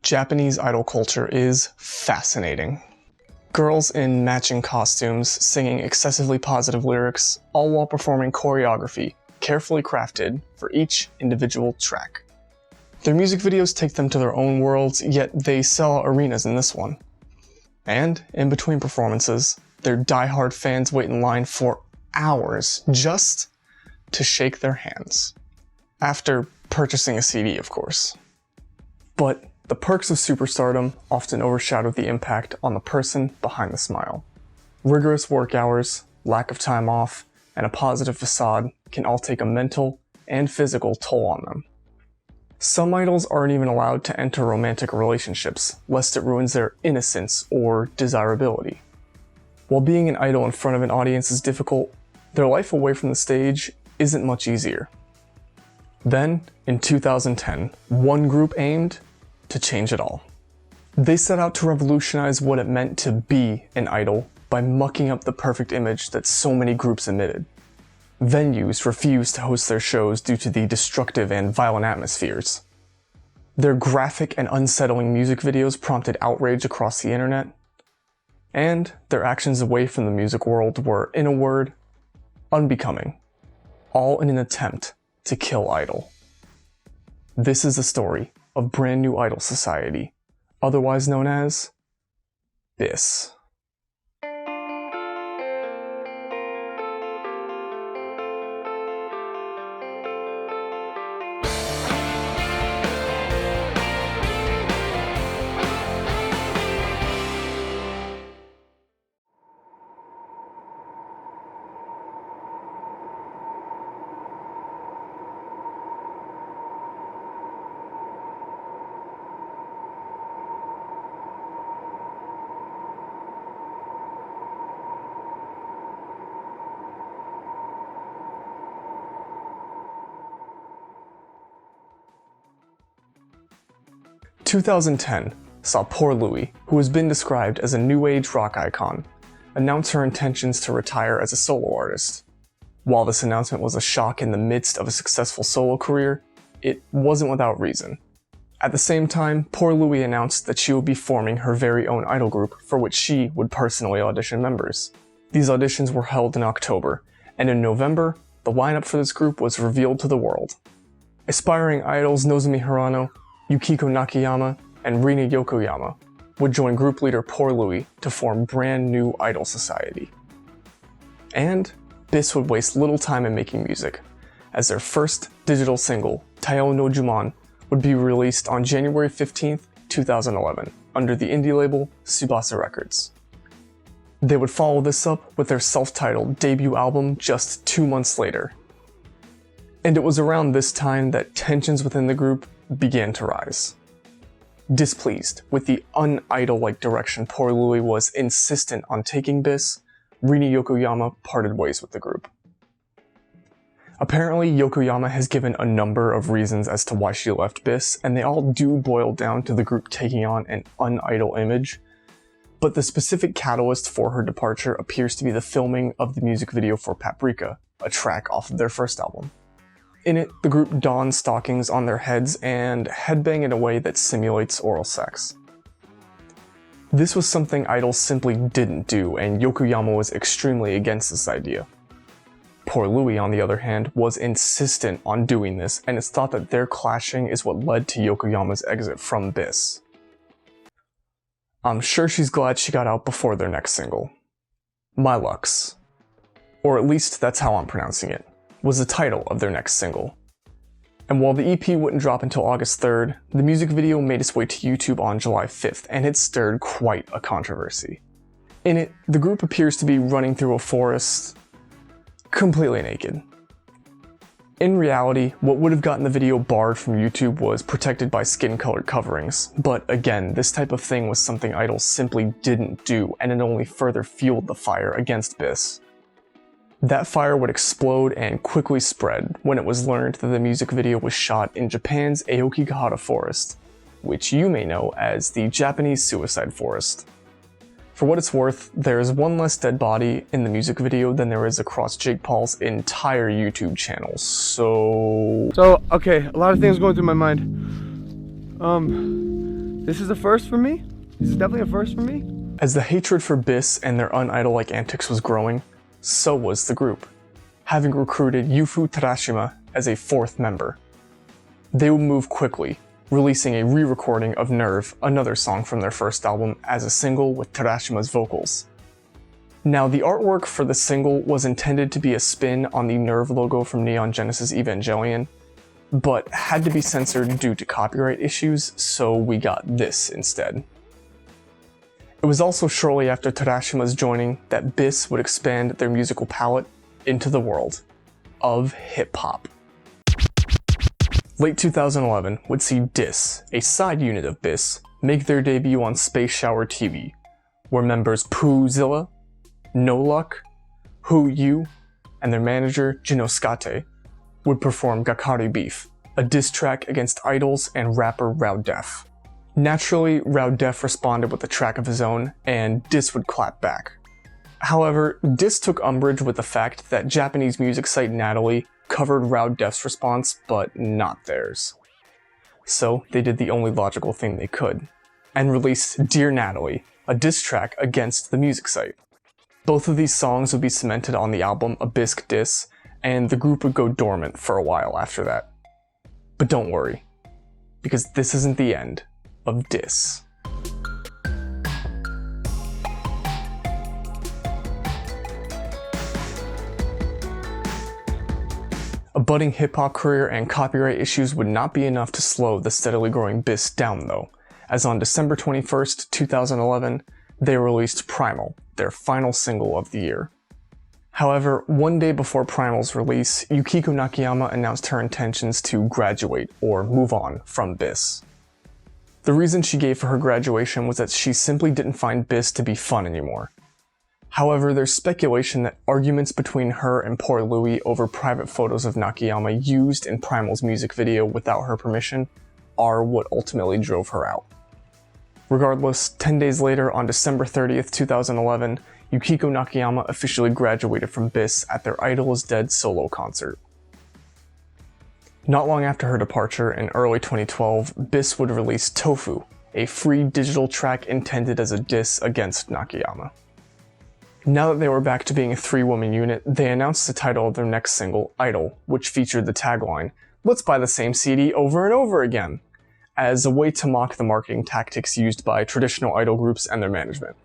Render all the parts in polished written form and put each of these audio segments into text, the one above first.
Japanese idol culture is fascinating. Girls in matching costumes singing excessively positive lyrics, all while performing choreography carefully crafted for each individual track. Their music videos take them to their own worlds, yet they sell out arenas in this one. And in between performances, their die-hard fans wait in line for hours just to shake their hands. After purchasing a CD, of course. But the perks of superstardom often overshadow the impact on the person behind the smile. Rigorous work hours, lack of time off, and a positive facade can all take a mental and physical toll on them. Some idols aren't even allowed to enter romantic relationships, lest it ruins their innocence or desirability. While being an idol in front of an audience is difficult, their life away from the stage isn't much easier. Then, in 2010, one group aimed to change it all. They set out to revolutionize what it meant to be an idol by mucking up the perfect image that so many groups emitted. Venues refused to host their shows due to the destructive and violent atmospheres. Their graphic and unsettling music videos prompted outrage across the internet. And their actions away from the music world were, in a word, unbecoming. All in an attempt to kill idol. This is the story of Brand New Idol Society, otherwise known as BiS. 2010 saw poor Louie, who has been described as a new age rock icon, announce her intentions to retire as a solo artist. While this announcement was a shock in the midst of a successful solo career, it wasn't without reason. At the same time, poor Louie announced that she would be forming her very own idol group for which she would personally audition members. These auditions were held in October, and in November, the lineup for this group was revealed to the world. Aspiring idols Nozomi Hirano, Yukiko Nakayama, and Rina Yokoyama would join group leader Poor Louie to form Brand New Idol Society. And BiS would waste little time in making music, as their first digital single, Taiyo no Juman, would be released on January 15th, 2011, under the indie label Tsubasa Records. They would follow this up with their self-titled debut album just 2 months later. And it was around this time that tensions within the group began to rise. Displeased with the un-idol-like direction Poor Louie was insistent on taking BiS, Rina Yokoyama parted ways with the group. Apparently, Yokoyama has given a number of reasons as to why she left BiS, and they all do boil down to the group taking on an un-idol image, but the specific catalyst for her departure appears to be the filming of the music video for Paprika, a track off of their first album. In it, the group dons stockings on their heads and headbang in a way that simulates oral sex. This was something idols simply didn't do, and Yokoyama was extremely against this idea. Poor Louie, on the other hand, was insistent on doing this, and it's thought that their clashing is what led to Yokoyama's exit from BiS. I'm sure she's glad she got out before their next single. My Lux, or at least that's how I'm pronouncing it, was the title of their next single. And while the EP wouldn't drop until August 3rd, the music video made its way to YouTube on July 5th, and it stirred quite a controversy. In it, the group appears to be running through a forest, completely naked. In reality, what would have gotten the video barred from YouTube was protected by skin-colored coverings, but again, this type of thing was something idols simply didn't do, and it only further fueled the fire against BiS. That fire would explode and quickly spread when it was learned that the music video was shot in Japan's Aokigahara Forest, which you may know as the Japanese suicide forest. For what it's worth, there is one less dead body in the music video than there is across Jake Paul's entire YouTube channel, so... Okay, a lot of things going through my mind. This is a first for me. This is definitely a first for me. As the hatred for BiS and their un-idol-like antics was growing, so was the group, having recruited Yufu Terashima as a fourth member. They would move quickly, releasing a re-recording of Nerve, another song from their first album, as a single with Terashima's vocals. Now, the artwork for the single was intended to be a spin on the Nerve logo from Neon Genesis Evangelion, but had to be censored due to copyright issues, so we got this instead. It was also shortly after Terashima's joining that BiS would expand their musical palette into the world of hip-hop. Late 2011 would see DIS, a side unit of BiS, make their debut on Space Shower TV, where members Poozilla, No Luck, Who You, and their manager Jinoskate would perform Gakari Beef, a diss track against idols and rapper Rowdef. Naturally, Rowdef responded with a track of his own, and DIS would clap back. However, DIS took umbrage with the fact that Japanese music site Natalie covered Rowdef's response, but not theirs. So they did the only logical thing they could, and released Dear Natalie, a diss track against the music site. Both of these songs would be cemented on the album A BiS Kaidan, and the group would go dormant for a while after that. But don't worry, because this isn't the end of DIS. A budding hip-hop career and copyright issues would not be enough to slow the steadily growing BiS down though, as on December 21st, 2011, they released Primal, their final single of the year. However, one day before Primal's release, Yukiko Nakayama announced her intentions to graduate, or move on, from BiS. The reason she gave for her graduation was that she simply didn't find BiS to be fun anymore. However, there's speculation that arguments between her and Poor Louie over private photos of Nakayama used in Primal's music video without her permission are what ultimately drove her out. Regardless, 10 days later, on December 30th, 2011, Yukiko Nakayama officially graduated from BiS at their Idol is Dead solo concert. Not long after her departure, in early 2012, BiS would release Tofu, a free digital track intended as a diss against Nakayama. Now that they were back to being a three-woman unit, they announced the title of their next single, Idol, which featured the tagline, "Let's buy the same CD over and over again," as a way to mock the marketing tactics used by traditional idol groups and their management.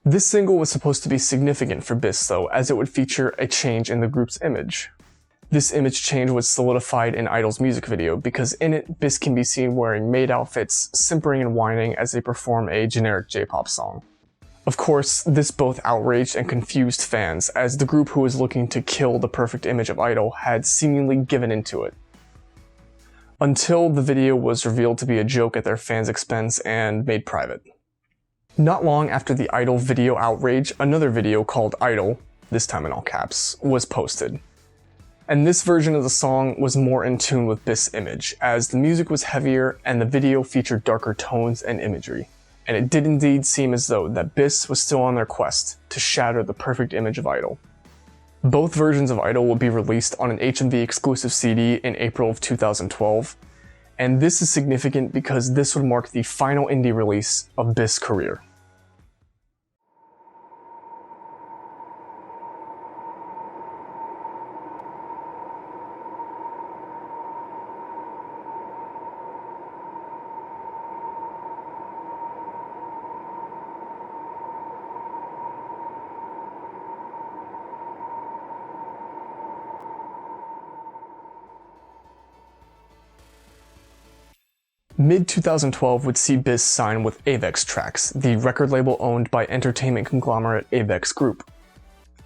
This single was supposed to be significant for BiS though, as it would feature a change in the group's image. This image change was solidified in Idol's music video, because in it, BiS can be seen wearing maid outfits, simpering and whining as they perform a generic J-pop song. Of course, this both outraged and confused fans, as the group who was looking to kill the perfect image of Idol had seemingly given into it. Until the video was revealed to be a joke at their fans' expense and made private. Not long after the Idol video outrage, another video called Idol, this time in all caps, was posted. And this version of the song was more in tune with BiS' image, as the music was heavier and the video featured darker tones and imagery. And it did indeed seem as though that BiS was still on their quest to shatter the perfect image of Idol. Both versions of Idol will be released on an HMV exclusive CD in April of 2012, and this is significant because this would mark the final indie release of BiS' career. Mid-2012 would see BiS sign with Avex Trax, the record label owned by entertainment conglomerate Avex Group.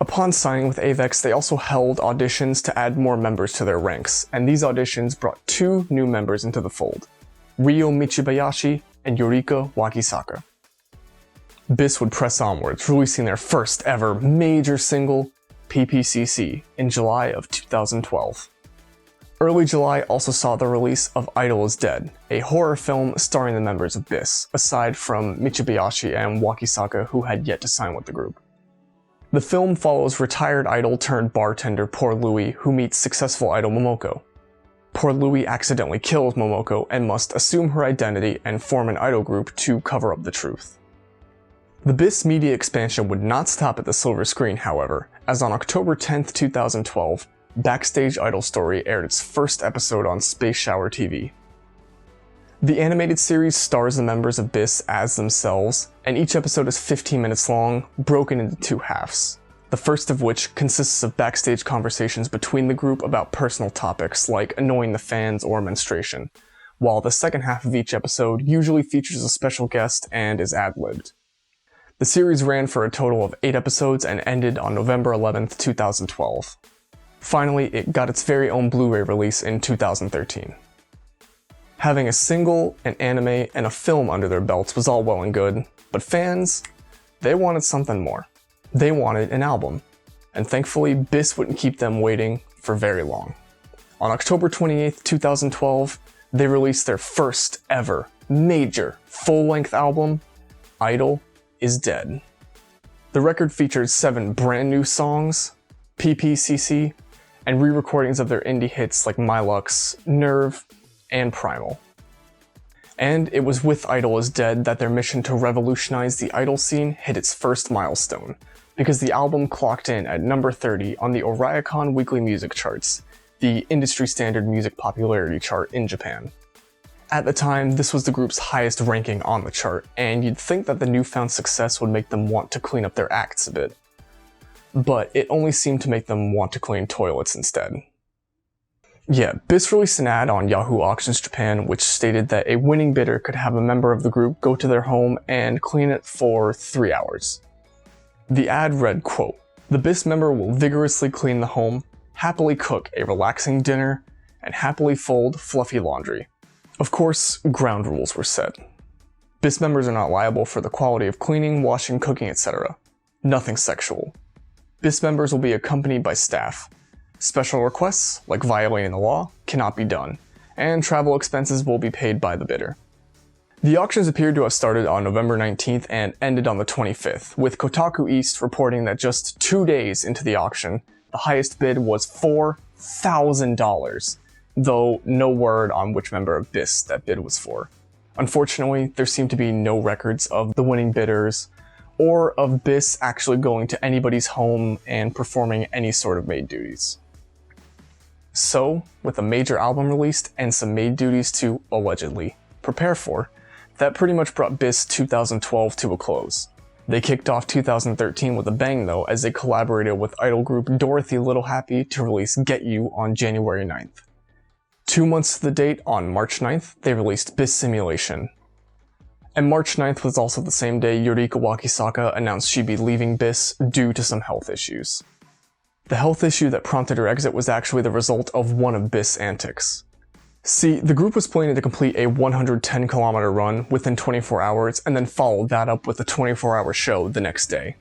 Upon signing with Avex, they also held auditions to add more members to their ranks, and these auditions brought two new members into the fold, Ryo Michibayashi and Yorika Wakisaka. BiS would press onwards, releasing their first ever major single, PPCC, in July of 2012. Early July also saw the release of Idol is Dead, a horror film starring the members of BiS, aside from Michibayashi and Wakisaka, who had yet to sign with the group. The film follows retired idol turned bartender Poor Louie, who meets successful idol Momoko. poor Louis accidentally kills Momoko and must assume her identity and form an idol group to cover up the truth. The BiS media expansion would not stop at the silver screen, however, as on October 10th, 2012, Backstage Idol Story aired its first episode on Space Shower TV. The animated series stars the members of BiS as themselves, and each episode is 15 minutes long, broken into two halves. The first of which consists of backstage conversations between the group about personal topics like annoying the fans or menstruation, while the second half of each episode usually features a special guest and is ad-libbed. The series ran for a total of 8 episodes and ended on November 11th, 2012. Finally, it got its very own Blu-ray release in 2013. Having a single, an anime, and a film under their belts was all well and good, but fans, they wanted something more. They wanted an album, and thankfully BiS wouldn't keep them waiting for very long. On October 28th, 2012, they released their first ever major full-length album, Idol is Dead. The record featured 7 brand new songs, PPCC, and re-recordings of their indie hits like My Lux, Nerve, and Primal. And it was with Idol is Dead that their mission to revolutionize the idol scene hit its first milestone, because the album clocked in at number 30 on the Oricon Weekly Music Charts, the industry standard music popularity chart in Japan. At the time, this was the group's highest ranking on the chart, and you'd think that the newfound success would make them want to clean up their acts a bit. But it only seemed to make them want to clean toilets instead. Yeah, BiS released an ad on Yahoo Auctions Japan which stated that a winning bidder could have a member of the group go to their home and clean it for 3 hours. The ad read, quote, "The BiS member will vigorously clean the home, happily cook a relaxing dinner, and happily fold fluffy laundry." Of course, ground rules were set. BiS members are not liable for the quality of cleaning, washing, cooking, etc. Nothing sexual. BiS members will be accompanied by staff. Special requests, like violating the law, cannot be done, and travel expenses will be paid by the bidder. The auctions appeared to have started on November 19th and ended on the 25th, with Kotaku East reporting that just 2 days into the auction, the highest bid was $4,000, though no word on which member of BiS that bid was for. Unfortunately, there seem to be no records of the winning bidders, or of BiS actually going to anybody's home and performing any sort of maid duties. So, with a major album released and some maid duties to, allegedly, prepare for, that pretty much brought BiS 2012 to a close. They kicked off 2013 with a bang though, as they collaborated with idol group Dorothy Little Happy to release Get You on January 9th. 2 months to the date, on March 9th, they released BiS Simulation. And March 9th was also the same day Yurika Wakisaka announced she'd be leaving BiS due to some health issues. The health issue that prompted her exit was actually the result of one of BiS' antics. See, the group was planning to complete a 110-kilometer run within 24 hours and then follow that up with a 24-hour show the next day.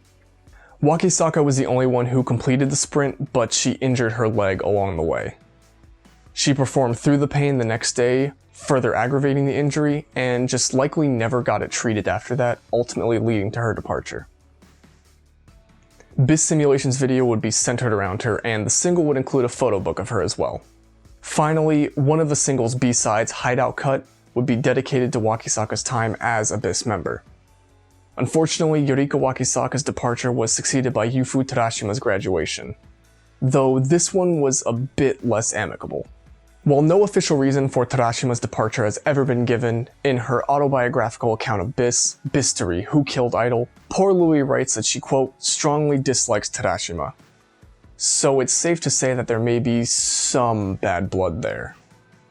Wakisaka was the only one who completed the sprint, but she injured her leg along the way. She performed through the pain the next day, further aggravating the injury, and just likely never got it treated after that, ultimately leading to her departure. BiS Simulation's video would be centered around her, and the single would include a photo book of her as well. Finally, one of the single's B-sides, Hideout Cut, would be dedicated to Wakisaka's time as a BiS member. Unfortunately, Yurika Wakisaka's departure was succeeded by Yufu Terashima's graduation, though this one was a bit less amicable. While no official reason for Terashima's departure has ever been given, in her autobiographical account of BiS, Bistory, Who Killed Idol, poor Louis writes that she, quote, strongly dislikes Terashima. So it's safe to say that there may be some bad blood there.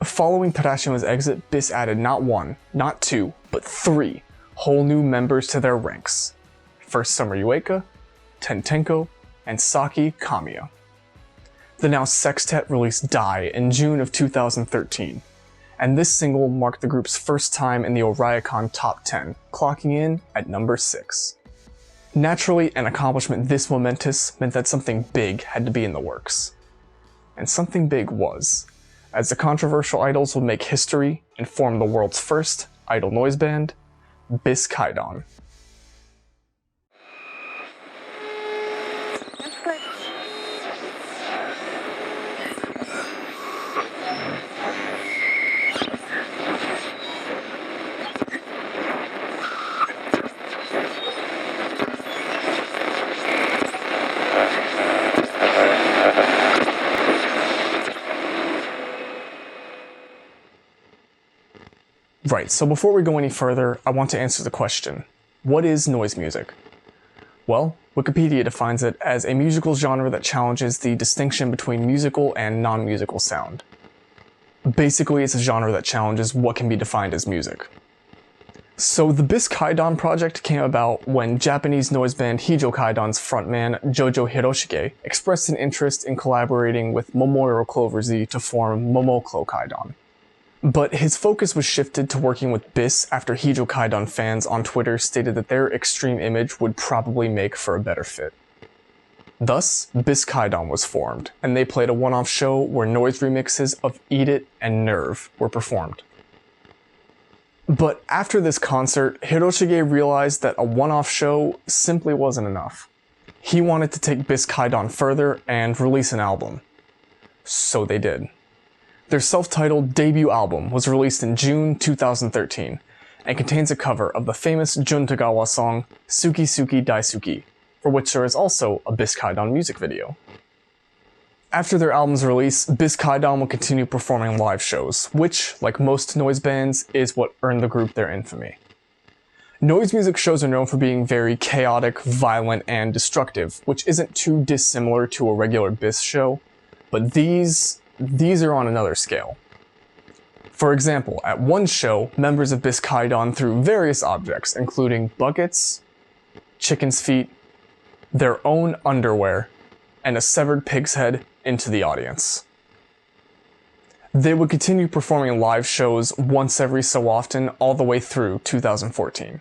Following Terashima's exit, BiS added not 1, not 2, but 3 whole new members to their ranks. First Summer Yueka, Tentenko, and Saki Kamiya. The now sextet released Die in June of 2013, and this single marked the group's first time in the Oricon Top 10, clocking in at number 6. Naturally, an accomplishment this momentous meant that something big had to be in the works. And something big was, as the controversial idols would make history and form the world's first idol noise band, BiS Kaidan. Alright, so before we go any further, I want to answer the question, what is noise music? Well, Wikipedia defines it as a musical genre that challenges the distinction between musical and non-musical sound. Basically, it's a genre that challenges what can be defined as music. So the BiS Kaidan project came about when Japanese noise band Hijo Kaidan's frontman Jojo Hiroshige expressed an interest in collaborating with Momoiro Clover-Z to form Momoclo Kaidan. But his focus was shifted to working with BiS after Hijo Kaidan fans on Twitter stated that their extreme image would probably make for a better fit. Thus, BiS Kaidan was formed, and they played a one-off show where noise remixes of Eat It and Nerve were performed. But after this concert, Hiroshige realized that a one-off show simply wasn't enough. He wanted to take BiS Kaidan further and release an album. So they did. Their self-titled debut album was released in June 2013 and contains a cover of the famous Jun Tagawa song Suki Suki Daisuki, for which there is also a BiS Kaidan music video. After their album's release, BiS Kaidan will continue performing live shows, which, like most noise bands, is what earned the group their infamy. Noise music shows are known for being very chaotic, violent, and destructive, which isn't too dissimilar to a regular BiS show, but these are on another scale. For example, at one show, members of BiS Kaidan threw various objects, including buckets, chicken's feet, their own underwear, and a severed pig's head into the audience. They would continue performing live shows once every so often all the way through 2014.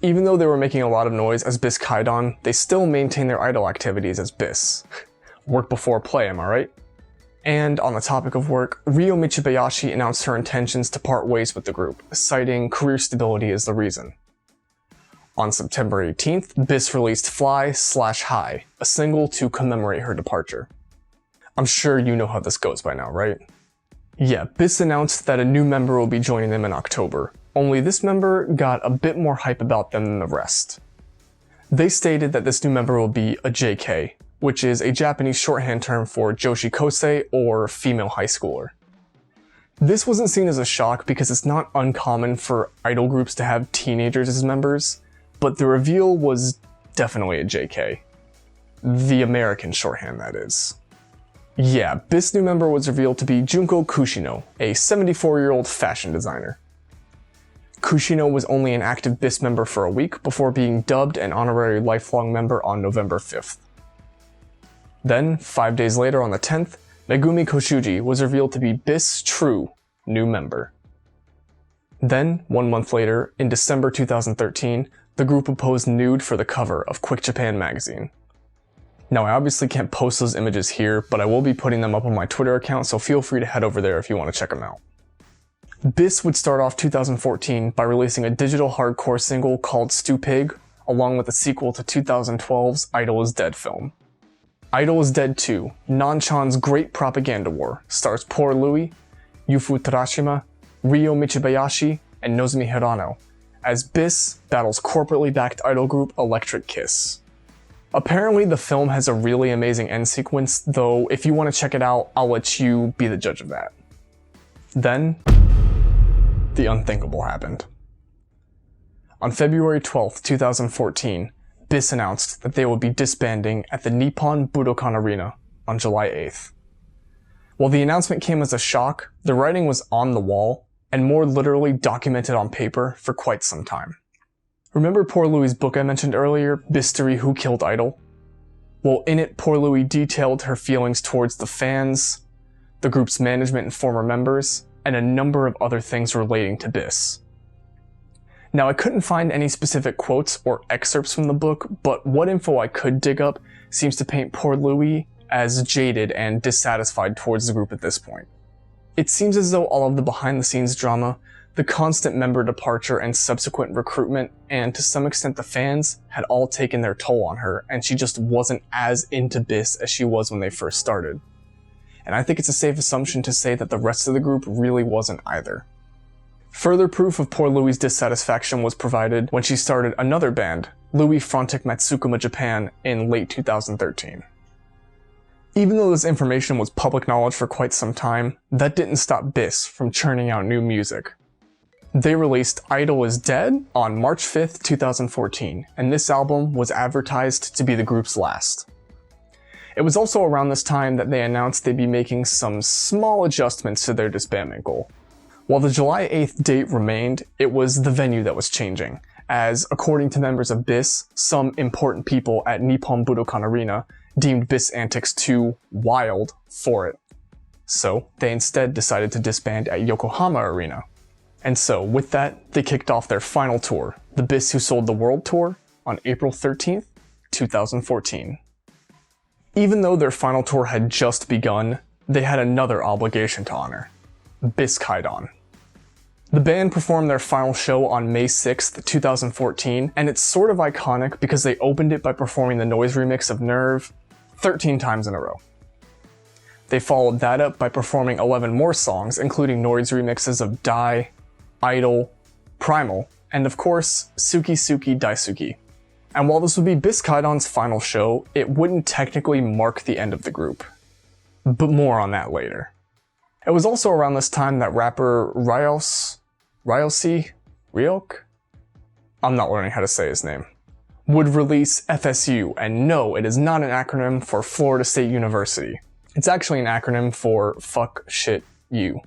Even though they were making a lot of noise as BiS Kaidan, they still maintain their idol activities as BiS. Work before play, am I right? And on the topic of work, Ryo Michibayashi announced her intentions to part ways with the group, citing career stability as the reason. On September 18th, BiS released Fly/High, a single to commemorate her departure. I'm sure you know how this goes by now, right? Yeah, BiS announced that a new member will be joining them in October. Only this member got a bit more hype about them than the rest. They stated that this new member will be a JK, which is a Japanese shorthand term for Joshi Kosei or female high schooler. This wasn't seen as a shock because it's not uncommon for idol groups to have teenagers as members, but the reveal was definitely a JK. The American shorthand, that is. Yeah, BiS new member was revealed to be Junko Kushino, a 74-year-old fashion designer. Kushino was only an active BiS member for a week before being dubbed an honorary lifelong member on November 5th. Then, 5 days later on the 10th, Megumi Koshuji was revealed to be BiS True new member. Then, 1 month later, in December 2013, the group would pose nude for the cover of Quick Japan magazine. Now I obviously can't post those images here, but I will be putting them up on my Twitter account, so feel free to head over there if you want to check them out. BiS would start off 2014 by releasing a digital hardcore single called Stupig, along with a sequel to 2012's Idol is Dead film. Idol is Dead 2, Nanchan's Great Propaganda War, stars Poor Louie, Yufu Terashima, Ryo Michibayashi, and Nozomi Hirano, as BiS battles corporately backed idol group Electric Kiss. Apparently the film has a really amazing end sequence, though if you want to check it out, I'll let you be the judge of that. Then, the unthinkable happened. On February 12th, 2014, BiS announced that they would be disbanding at the Nippon Budokan Arena on July 8th. While the announcement came as a shock, the writing was on the wall, and more literally documented on paper for quite some time. Remember Poor Louie's book I mentioned earlier, Bistory Who Killed Idol? Well, in it, Poor Louie detailed her feelings towards the fans, the group's management and former members, and a number of other things relating to BiS. Now, I couldn't find any specific quotes or excerpts from the book, but what info I could dig up seems to paint Poor Louie as jaded and dissatisfied towards the group at this point. It seems as though all of the behind-the-scenes drama, The constant member departure and subsequent recruitment, and to some extent the fans, had all taken their toll on her, and she just wasn't as into BiS as she was when they first started. And I think it's a safe assumption to say that the rest of the group really wasn't either. Further proof of poor Louie's dissatisfaction was provided when she started another band, Louie Frontic Matsukuma Japan, in late 2013. Even though this information was public knowledge for quite some time, that didn't stop BiS from churning out new music. They released Idol is Dead on March 5th, 2014, and this album was advertised to be the group's last. It was also around this time that they announced they'd be making some small adjustments to their disbandment goal. While the July 8th date remained, it was the venue that was changing, as according to members of BiS, some important people at Nippon Budokan Arena deemed BiS antics too wild for it. So they instead decided to disband at Yokohama Arena. And so with that, they kicked off their final tour, the BiS Who Sold the World Tour, on April 13th, 2014. Even though their final tour had just begun, they had another obligation to honor, BiS Kaidan. The band performed their final show on May 6th, 2014, and it's sort of iconic because they opened it by performing the noise remix of Nerve 13 times in a row. They followed that up by performing 11 more songs, including noise remixes of Die, Idol, Primal, and of course, Suki Suki Daisuki. And while this would be BiS Kaidan's final show, it wouldn't technically mark the end of the group. But more on that later. It was also around this time that rapper Ryosy? I'm not learning how to say his name. Would release FSU, and no, it is not an acronym for Florida State University. It's actually an acronym for Fuck Shit You.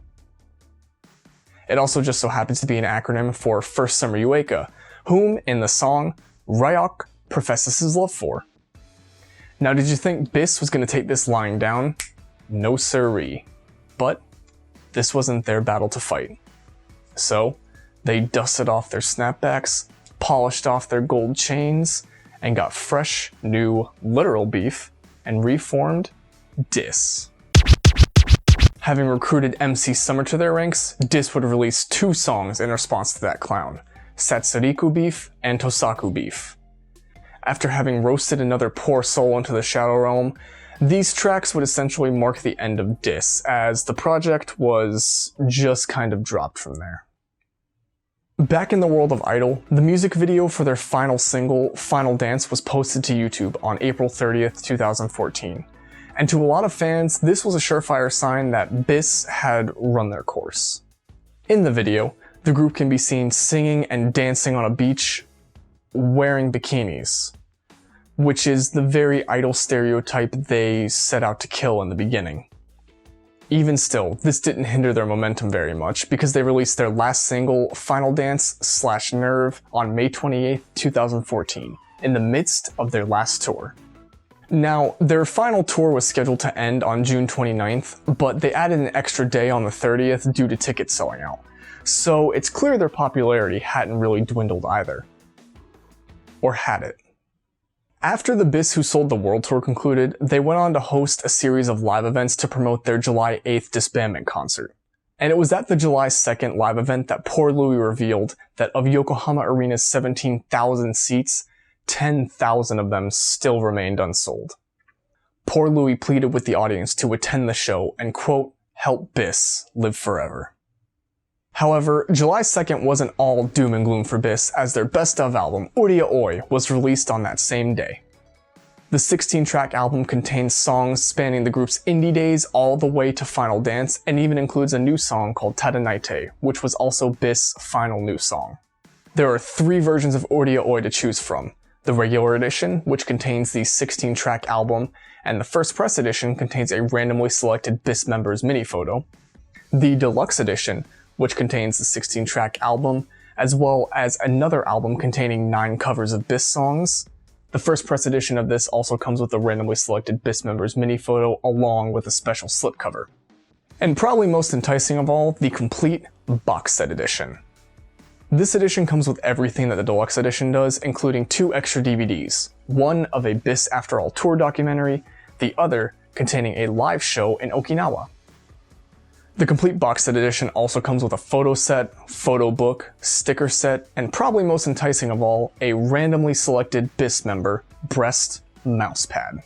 It also just so happens to be an acronym for First Summer Yueka, whom, in the song, Ryok professes his love for. Now, did you think BiS was going to take this lying down? No siree. But this wasn't their battle to fight. So, they dusted off their snapbacks, polished off their gold chains, and got fresh, new, literal beef, and reformed DiS. Having recruited MC Summer to their ranks, DiS would release 2 songs in response to that clown, Satsuriku Beef and Tosaku Beef. After having roasted another poor soul into the Shadow Realm, these tracks would essentially mark the end of DiS, as the project was just kind of dropped from there. Back in the world of Idol, the music video for their final single, Final Dance, was posted to YouTube on April 30th, 2014. And to a lot of fans, this was a surefire sign that BiS had run their course. In the video, the group can be seen singing and dancing on a beach, wearing bikinis, which is the very Idol stereotype they set out to kill in the beginning. Even still, this didn't hinder their momentum very much, because they released their last single, Final Dance / Nerve, on May 28th, 2014, in the midst of their last tour. Now, their final tour was scheduled to end on June 29th, but they added an extra day on the 30th due to tickets selling out. So it's clear their popularity hadn't really dwindled either. Or had it? After the BiS Who Sold the World Tour concluded, they went on to host a series of live events to promote their July 8th Disbandment concert. And it was at the July 2nd live event that poor Louie revealed that of Yokohama Arena's 17,000 seats, 10,000 of them still remained unsold. Poor Louie pleaded with the audience to attend the show and, quote, help BiS live forever. However, July 2nd wasn't all doom and gloom for BiS, as their best of album, Uria Oi, was released on that same day. The 16-track album contains songs spanning the group's indie days all the way to Final Dance, and even includes a new song called Tadanaite, which was also BiS' final new song. There are 3 versions of Uria Oi to choose from: the regular edition, which contains the 16-track album, and the First Press edition contains a randomly selected BiS member's mini photo, the deluxe edition, which contains the 16-track album, as well as another album containing 9 covers of BiS songs. The First Press edition of this also comes with a randomly selected BiS member's mini photo along with a special slipcover. And probably most enticing of all, the complete box set edition. This edition comes with everything that the deluxe edition does, including 2 extra DVDs, one of a BiS After All tour documentary, the other containing a live show in Okinawa. The complete box set edition also comes with a photo set, photo book, sticker set, and probably most enticing of all, a randomly selected BiS member breast mousepad.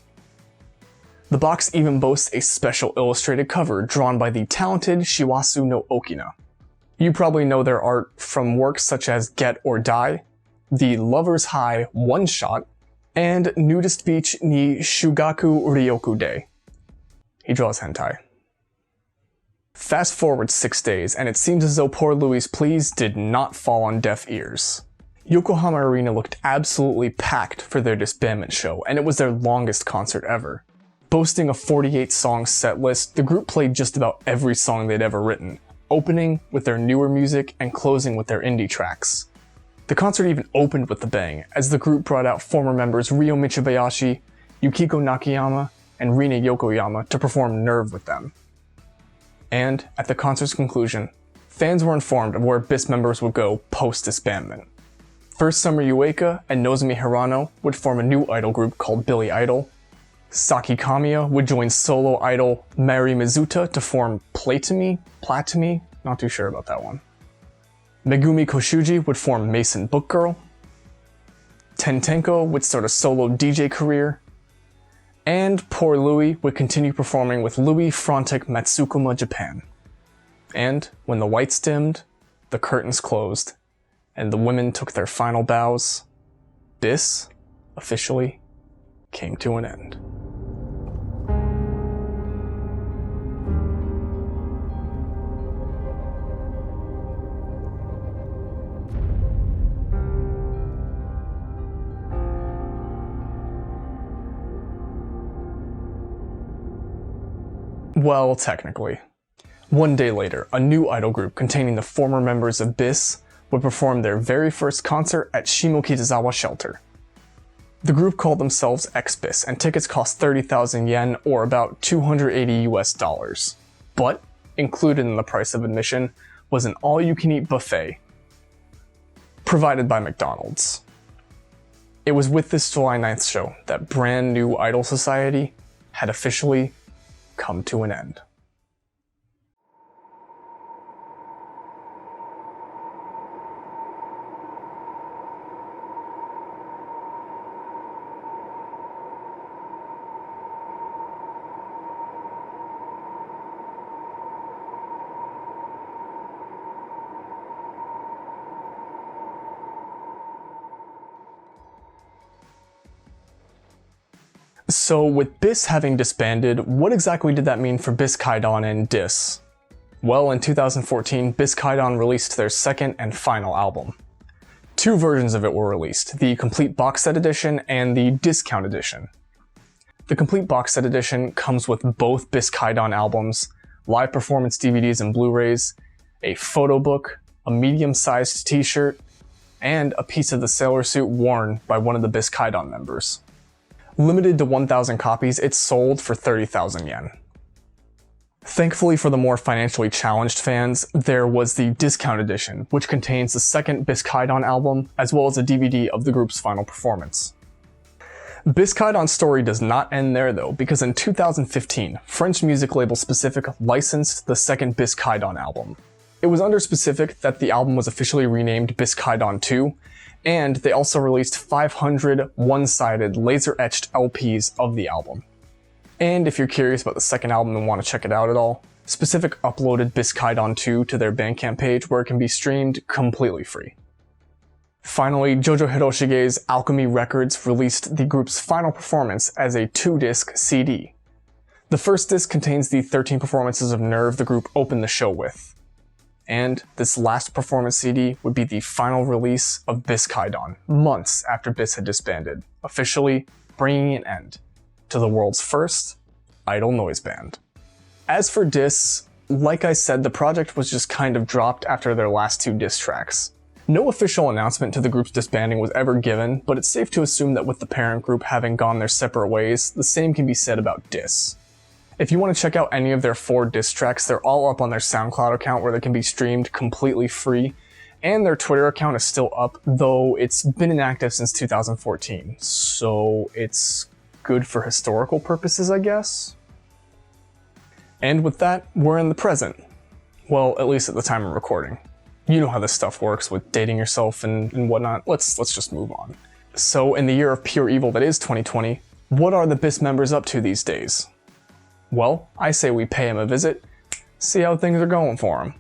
The box even boasts a special illustrated cover drawn by the talented Shiwasu no Okina. You probably know their art from works such as Get or Die, the Lover's High one-shot, and Nudist Beach ni Shugaku Ryoku Day. He draws hentai. Fast forward 6 days, and it seems as though poor Louis' pleas did not fall on deaf ears. Yokohama Arena looked absolutely packed for their Disbandment show, and it was their longest concert ever. Boasting a 48-song set list, the group played just about every song they'd ever written, opening with their newer music and closing with their indie tracks. The concert even opened with a bang, as the group brought out former members Ryo Michibayashi, Yukiko Nakayama, and Rina Yokoyama to perform Nerve with them. And, at the concert's conclusion, fans were informed of where BiS members would go post-disbandment. First Summer Ueka and Nozomi Hirano would form a new idol group called Billy Idol. Saki Kamiya would join solo idol Mari Mizuta to form Platomy? Not too sure about that one. Megumi Koshuji would form Mason Book Girl. Tentenko would start a solo DJ career. And poor Louis would continue performing with Louis Frontic Matsukuma Japan. And when the lights dimmed, the curtains closed, and the women took their final bows, BiS officially came to an end. Well, technically. One day later, a new idol group containing the former members of BiS would perform their very first concert at Shimokitazawa Shelter. The group called themselves X-BiS, and tickets cost 30,000 yen or about $280 US. But, included in the price of admission was an all-you-can-eat buffet, provided by McDonald's. It was with this July 9th show that brand new Idol Society had officially come to an end. So with BiS having disbanded, what exactly did that mean for BiS Kaidan and DIS? Well, in 2014, BiS Kaidan released their second and final album. Two versions of it were released, the complete box set edition and the discount edition. The complete box set edition comes with both BiS Kaidan albums, live performance DVDs and Blu-rays, a photo book, a medium-sized t-shirt, and a piece of the sailor suit worn by one of the BiS Kaidan members. Limited to 1,000 copies, it sold for 30,000 yen. Thankfully for the more financially challenged fans, there was the discount edition, which contains the second BiS Kaidan album, as well as a DVD of the group's final performance. BiS Kaidan's story does not end there though, because in 2015, French music label Specific licensed the second BiS Kaidan album. It was under Specific that the album was officially renamed BiS Kaidan 2, and they also released 500 one-sided laser-etched LPs of the album. And if you're curious about the second album and want to check it out at all, Specific uploaded BiS Kaidan 2 to their Bandcamp page where it can be streamed completely free. Finally, Jojo Hiroshige's Alchemy Records released the group's final performance as a 2-disc CD. The first disc contains the 13 performances of Nerve the group opened the show with. And this last performance CD would be the final release of BiS Kaidan, months after BiS had disbanded, officially bringing an end to the world's first idol noise band. As for DIS, like I said, the project was just kind of dropped after their last 2 diss tracks. No official announcement to the group's disbanding was ever given, but it's safe to assume that with the parent group having gone their separate ways, the same can be said about DIS. If you want to check out any of their 4 diss tracks, they're all up on their SoundCloud account where they can be streamed completely free, and their Twitter account is still up, though it's been inactive since 2014, so it's good for historical purposes, I guess? And with that, we're in the present. Well, at least at the time of recording. You know how this stuff works with dating yourself and whatnot. Let's just move on. So in the year of pure evil that is 2020, what are the BiS members up to these days? Well, I say we pay them a visit, see how things are going for them.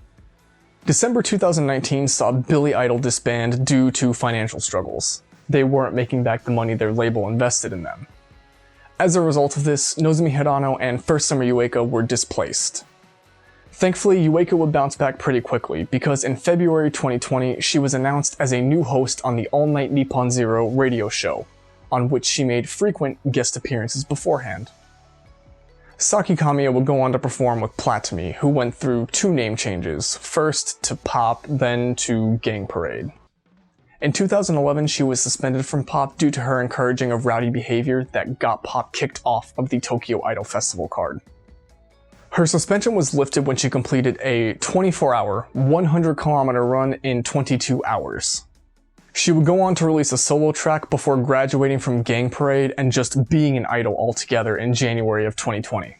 December 2019 saw Billy Idol disband due to financial struggles. They weren't making back the money their label invested in them. As a result of this, Nozomi Hirano and First Summer Yueka were displaced. Thankfully, Yueka would bounce back pretty quickly, because in February 2020, she was announced as a new host on the All Night Nippon Zero radio show, on which she made frequent guest appearances beforehand. Saki Kamiya would go on to perform with Platumi, who went through 2 name changes, first to Pop, then to Gang Parade. In 2011, she was suspended from Pop due to her encouraging of rowdy behavior that got Pop kicked off of the Tokyo Idol Festival card. Her suspension was lifted when she completed a 24-hour, 100-kilometer run in 22 hours. She would go on to release a solo track before graduating from Gang Parade and just being an idol altogether in January of 2020.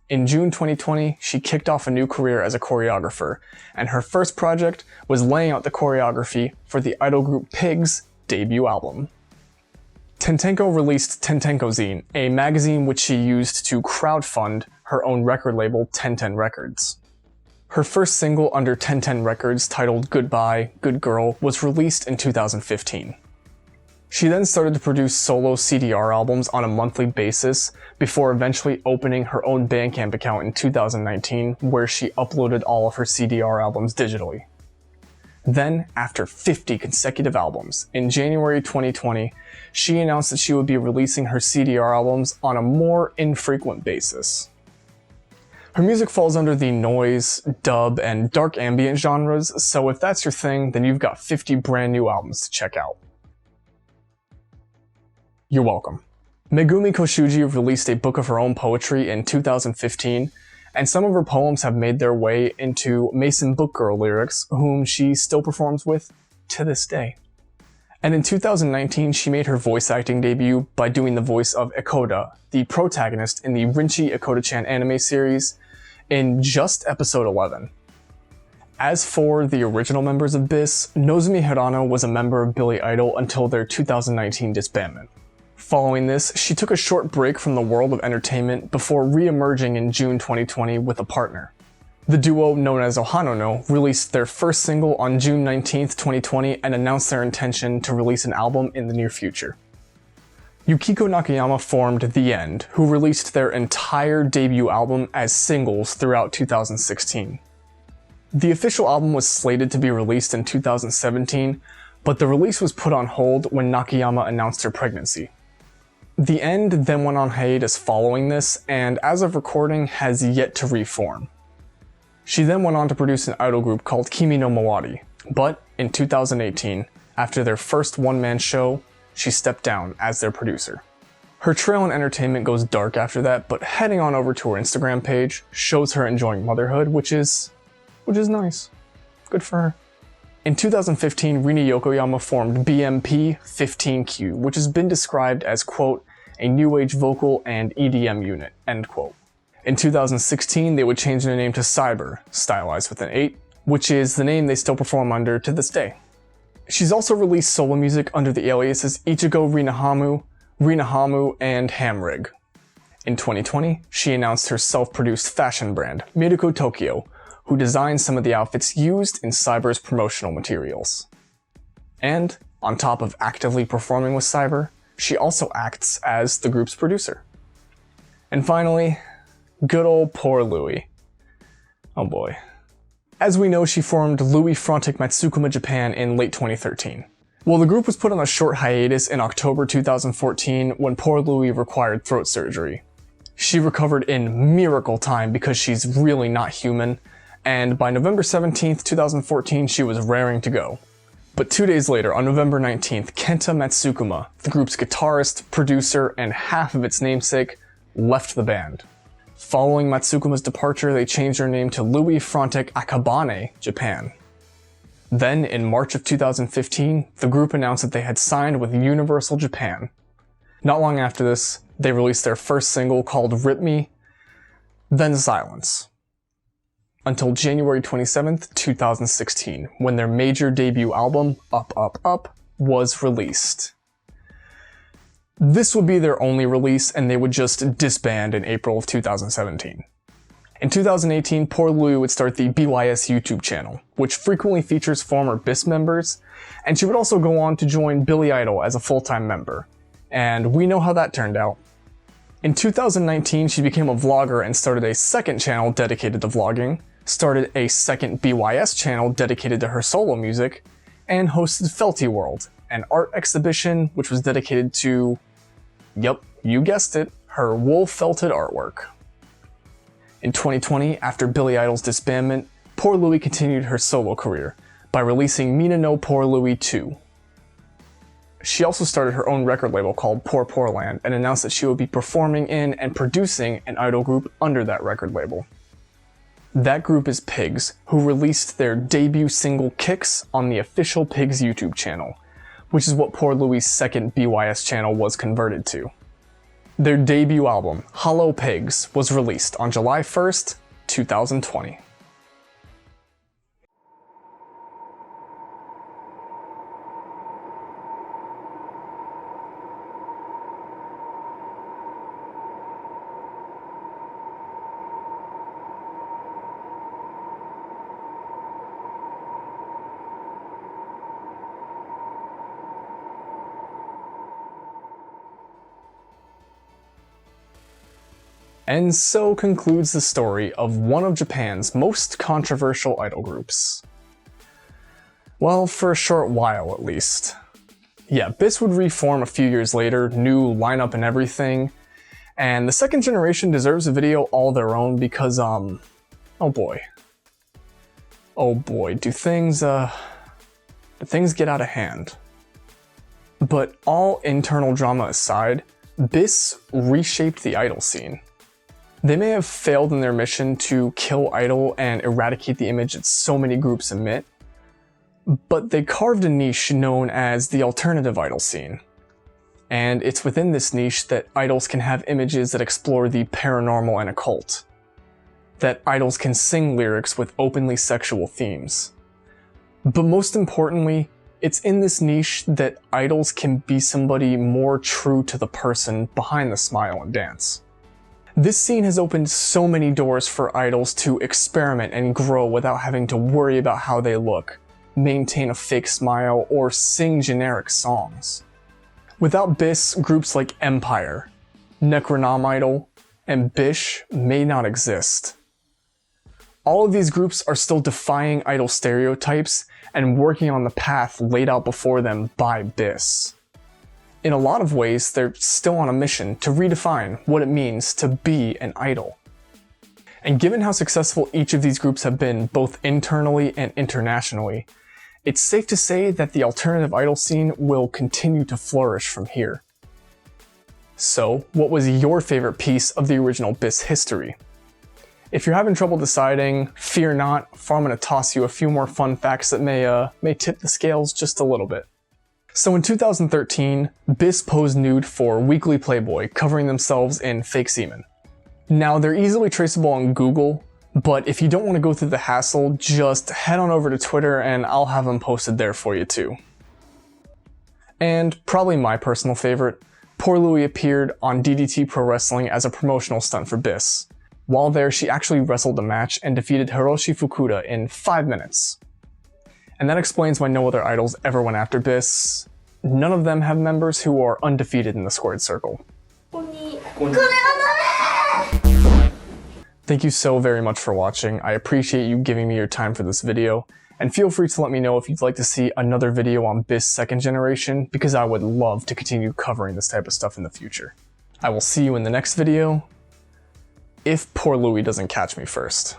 In June 2020, she kicked off a new career as a choreographer, and her first project was laying out the choreography for the idol group Pig's debut album. Tentenko released Tentenko Zine, a magazine which she used to crowdfund her own record label 1010 Records. Her first single under 1010 Records, titled Goodbye, Good Girl, was released in 2015. She then started to produce solo CDR albums on a monthly basis before eventually opening her own Bandcamp account in 2019, where she uploaded all of her CDR albums digitally. Then, after 50 consecutive albums, in January 2020, she announced that she would be releasing her CDR albums on a more infrequent basis. Her music falls under the noise, dub, and dark ambient genres, so if that's your thing, then you've got 50 brand new albums to check out. You're welcome. Megumi Koshuji released a book of her own poetry in 2015, and some of her poems have made their way into Mason Book Girl lyrics, whom she still performs with to this day. And in 2019, she made her voice acting debut by doing the voice of Ekoda, the protagonist in the Rinchi Ekoda-chan anime series, in just episode 11. As for the original members of BiS, Nozomi Hirano was a member of Billy Idol until their 2019 disbandment. Following this, she took a short break from the world of entertainment before re-emerging in June 2020 with a partner. The duo, known as Ohanono, released their first single on June 19, 2020 and announced their intention to release an album in the near future. Yukiko Nakayama formed The End, who released their entire debut album as singles throughout 2016. The official album was slated to be released in 2017, but the release was put on hold when Nakayama announced her pregnancy. The End then went on hiatus following this, and as of recording, has yet to reform. She then went on to produce an idol group called Kimi no Mawari, but in 2018, after their first one-man show, she stepped down as their producer. Her trail in entertainment goes dark after that, but heading on over to her Instagram page shows her enjoying motherhood, which is nice. Good for her. In 2015, Rina Yokoyama formed BMP 15Q, which has been described as, quote, a new age vocal and EDM unit, end quote. In 2016, they would change their name to Cyber, stylized with an 8, which is the name they still perform under to this day. She's also released solo music under the aliases Ichigo Rinahamu, and Hamrig. In 2020, she announced her self-produced fashion brand, Miruko Tokyo, who designed some of the outfits used in Cyber's promotional materials. And, on top of actively performing with Cyber, she also acts as the group's producer. And finally, good old poor Louis. Oh boy. As we know, she formed Louis Frontic Matsukuma Japan in late 2013. Well, the group was put on a short hiatus in October 2014 when poor Louis required throat surgery. She recovered in miracle time because she's really not human, and by November 17th, 2014, she was raring to go. But 2 days later, on November 19th, Kenta Matsukuma, the group's guitarist, producer, and half of its namesake, left the band. Following Matsukuma's departure, they changed their name to Louis Frontic Akabane Japan. Then, in March of 2015, the group announced that they had signed with Universal Japan. Not long after this, they released their first single called Rip Me, then silence. until January 27th, 2016, when their major debut album, Up Up Up, was released. This would be their only release, and they would just disband in April of 2017. In 2018, Poor Louie would start the BiS YouTube channel, which frequently features former BiS members, and she would also go on to join Billy Idol as a full-time member. And we know how that turned out. In 2019, she became a vlogger and started a second channel dedicated to vlogging, started a second BiS channel dedicated to her solo music, and hosted Felty World, an art exhibition which was dedicated to, yep, you guessed it, her wool-felted artwork. In 2020, after Billy Idol's disbandment, Poor Louie continued her solo career by releasing Mina no Poor Louie 2. She also started her own record label called Poor Poorland and announced that she would be performing in and producing an idol group under that record label. That group is Pigs, who released their debut single Kicks on the official Pigs YouTube channel, which is what Poor Louie's second BiS channel was converted to. Their debut album, Hello Pigs, was released on July 1st, 2020. And so concludes the story of one of Japan's most controversial idol groups. Well, for a short while at least. Yeah, BiS would reform a few years later, new lineup and everything, and the second generation deserves a video all their own because, oh boy, do things get out of hand. But all internal drama aside, BiS reshaped the idol scene. They may have failed in their mission to kill idol and eradicate the image that so many groups emit, but they carved a niche known as the alternative idol scene. And it's within this niche that idols can have images that explore the paranormal and occult. That idols can sing lyrics with openly sexual themes. But most importantly, it's in this niche that idols can be somebody more true to the person behind the smile and dance. This scene has opened so many doors for idols to experiment and grow without having to worry about how they look, maintain a fake smile, or sing generic songs. Without BiS, groups like Empire, Necronom Idol, and BiS may not exist. All of these groups are still defying idol stereotypes and working on the path laid out before them by BiS. In a lot of ways, they're still on a mission to redefine what it means to be an idol. And given how successful each of these groups have been both internally and internationally, it's safe to say that the alternative idol scene will continue to flourish from here. So, what was your favorite piece of the original BiS history? If you're having trouble deciding, fear not, for I'm going to toss you a few more fun facts that may tip the scales just a little bit. So in 2013, BiS posed nude for Weekly Playboy, covering themselves in fake semen. Now, they're easily traceable on Google, but if you don't want to go through the hassle, just head on over to Twitter and I'll have them posted there for you too. And probably my personal favorite, Poor Louie appeared on DDT Pro Wrestling as a promotional stunt for BiS. While there, she actually wrestled a match and defeated Hiroshi Fukuda in 5 minutes. And that explains why no other idols ever went after BiS. None of them have members who are undefeated in the squared circle. Thank you so very much for watching. I appreciate you giving me your time for this video, and feel free to let me know if you'd like to see another video on BiS second generation, because I would love to continue covering this type of stuff in the future. I will see you in the next video, if Poor Louie doesn't catch me first.